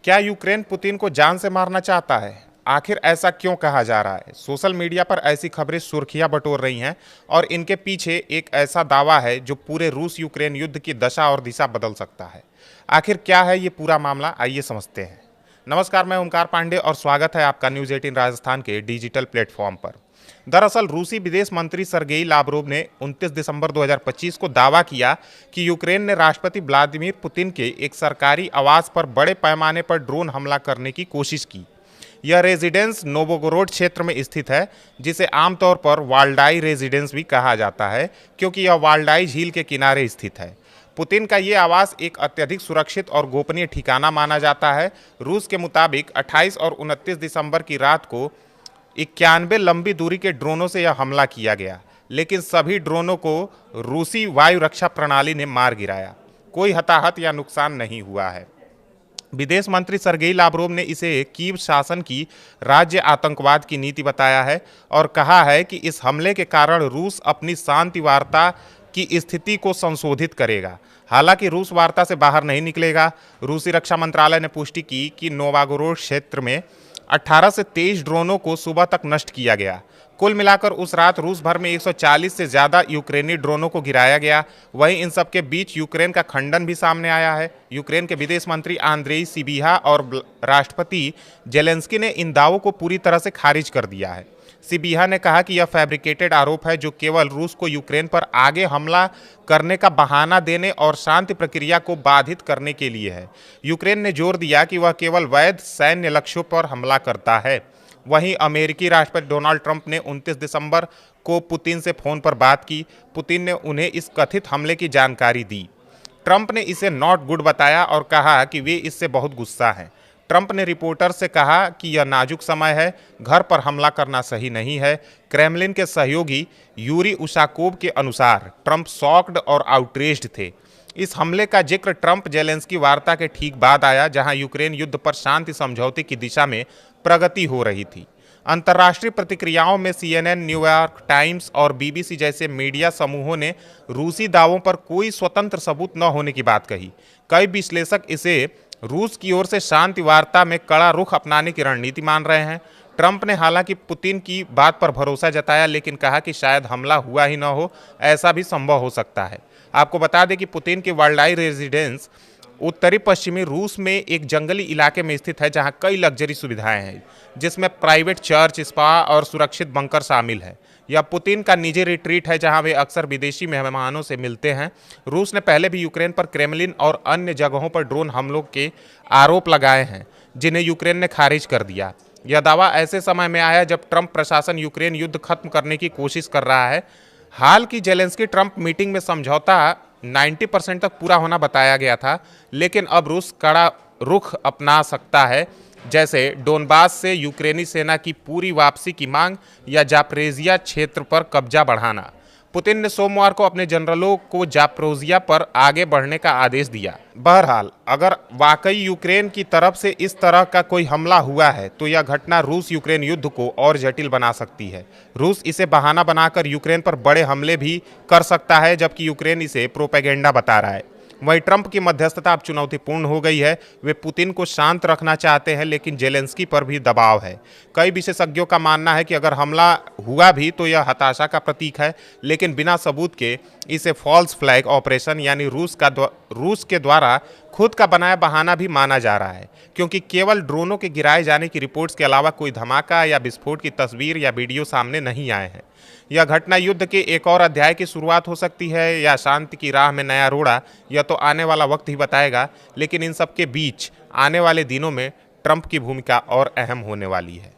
क्या Ukraine Putin को जान से मारना चाहता है? आखिर ऐसा क्यों कहा जा रहा है? सोशल मीडिया पर ऐसी खबरें सुर्खियां बटोर रही हैं और इनके पीछे एक ऐसा दावा है जो पूरे रूस यूक्रेन युद्ध की दशा और दिशा बदल सकता है। आखिर क्या है ये पूरा मामला, आइए समझते हैं। नमस्कार, मैं ओमकार पांडे और स्वागत है आपका न्यूज़ 18 राजस्थान के डिजिटल प्लेटफॉर्म पर। दरअसल रूसी विदेश मंत्री सर्गेई लावरोव ने 29 दिसंबर 2025 को दावा किया कि यूक्रेन ने राष्ट्रपति व्लादिमीर पुतिन के एक सरकारी आवास पर बड़े पैमाने पर ड्रोन हमला करने की कोशिश की। यह रेजिडेंस नोवोगोरोड क्षेत्र में स्थित है, जिसे आमतौर पर वाल्डाई रेजिडेंस भी कहा जाता है क्योंकि यह वाल्डाई झील के किनारे स्थित है। पुतिन का ये आवास एक अत्यधिक सुरक्षित और गोपनीय ठिकाना माना जाता है। रूस के मुताबिक 28 और 29 दिसंबर की रात को 91 लंबी दूरी के ड्रोनों से यह हमला किया गया, लेकिन सभी ड्रोनों को रूसी वायु रक्षा प्रणाली ने मार गिराया। कोई हताहत या नुकसान नहीं हुआ है। विदेश मंत्री सर्गेई लावरोव ने इसे कीव शासन की राज्य आतंकवाद की नीति बताया है और कहा है कि इस हमले के कारण रूस अपनी शांति वार्ता की स्थिति को संशोधित करेगा। हालांकि रूस वार्ता से बाहर नहीं निकलेगा। रूसी रक्षा मंत्रालय ने पुष्टि की कि नोवागोरोड क्षेत्र में 18 से 23 ड्रोनों को सुबह तक नष्ट किया गया। कुल मिलाकर उस रात रूस भर में 140 से ज़्यादा यूक्रेनी ड्रोनों को गिराया गया। वहीं इन सबके बीच यूक्रेन का खंडन भी सामने आया है। यूक्रेन के विदेश मंत्री आंद्रेई सिबिहा और राष्ट्रपति जेलेंस्की ने इन दावों को पूरी तरह से खारिज कर दिया है। सिबिहा ने कहा कि यह फैब्रिकेटेड आरोप है जो केवल रूस को यूक्रेन पर आगे हमला करने का बहाना देने और शांति प्रक्रिया को बाधित करने के लिए है। यूक्रेन ने जोर दिया कि वह केवल वैध सैन्य लक्ष्यों पर हमला करता है। वहीं अमेरिकी राष्ट्रपति डोनाल्ड ट्रंप ने 29 दिसंबर को पुतिन से फोन पर बात की। पुतिन ने उन्हें इस कथित हमले की जानकारी दी। ट्रंप ने इसे नॉट गुड बताया और कहा कि वे इससे बहुत गुस्सा हैं। ट्रंप ने रिपोर्टर से कहा कि यह नाजुक समय है, घर पर हमला करना सही नहीं है। क्रेमलिन के सहयोगी यूरी उशाकोव के अनुसार ट्रंप शॉक्ड और आउटरेज्ड थे। इस हमले का जिक्र ट्रंप जेलेंस्की वार्ता के ठीक बाद आया, जहां यूक्रेन युद्ध पर शांति समझौते की दिशा में प्रगति हो रही थी। अंतर्राष्ट्रीय प्रतिक्रियाओं में CNN, न्यूयॉर्क टाइम्स और BBC जैसे मीडिया समूहों ने रूसी दावों पर कोई स्वतंत्र सबूत न होने की बात कही। कई विश्लेषक इसे रूस की ओर से शांति वार्ता में कड़ा रुख अपनाने की रणनीति मान रहे हैं। ट्रंप ने हालांकि पुतिन की बात पर भरोसा जताया, लेकिन कहा कि शायद हमला हुआ ही न हो, ऐसा भी संभव हो सकता है। आपको बता दें कि पुतिन की वाल्डाई रेजिडेंस उत्तरी पश्चिमी रूस में एक जंगली इलाके में स्थित है, जहां कई लग्जरी सुविधाएं हैं, जिसमें प्राइवेट चर्च, स्पा और सुरक्षित बंकर शामिल है। यह पुतिन का निजी रिट्रीट है, जहां वे अक्सर विदेशी मेहमानों से मिलते हैं। रूस ने पहले भी यूक्रेन पर क्रेमलिन और अन्य जगहों पर ड्रोन हमलों के आरोप लगाए हैं, जिन्हें यूक्रेन ने खारिज कर दिया। यह दावा ऐसे समय में आया जब ट्रंप प्रशासन यूक्रेन युद्ध खत्म करने की कोशिश कर रहा है। हाल की जेलेंस्की ट्रंप मीटिंग में समझौता 90% तक पूरा होना बताया गया था, लेकिन अब रूस कड़ा रुख अपना सकता है, जैसे डोनबास से यूक्रेनी सेना की पूरी वापसी की मांग या जापरेजिया क्षेत्र पर कब्जा बढ़ाना। पुतिन ने सोमवार को अपने जनरलों को जापरोजिया पर आगे बढ़ने का आदेश दिया। बहरहाल, अगर वाकई यूक्रेन की तरफ से इस तरह का कोई हमला हुआ है तो यह घटना रूस यूक्रेन युद्ध को और जटिल बना सकती है। रूस इसे बहाना बनाकर यूक्रेन पर बड़े हमले भी कर सकता है, जबकि यूक्रेन इसे प्रोपेगेंडा बता रहा है। वहीं ट्रंप की मध्यस्थता अब चुनौतीपूर्ण हो गई है। वे पुतिन को शांत रखना चाहते हैं, लेकिन जेलेंस्की पर भी दबाव है। कई विशेषज्ञों का मानना है कि अगर हमला हुआ भी तो यह हताशा का प्रतीक है, लेकिन बिना सबूत के इसे फॉल्स फ्लैग ऑपरेशन यानी रूस के द्वारा खुद का बनाया बहाना भी माना जा रहा है, क्योंकि केवल ड्रोनों के गिराए जाने की रिपोर्ट्स के अलावा कोई धमाका या विस्फोट की तस्वीर या वीडियो सामने नहीं आए हैं। यह घटना युद्ध के एक और अध्याय की शुरुआत हो सकती है या शांति की राह में नया रोड़ा, यह तो आने वाला वक्त ही बताएगा। लेकिन इन सब के बीच आने वाले दिनों में ट्रंप की भूमिका और अहम होने वाली है।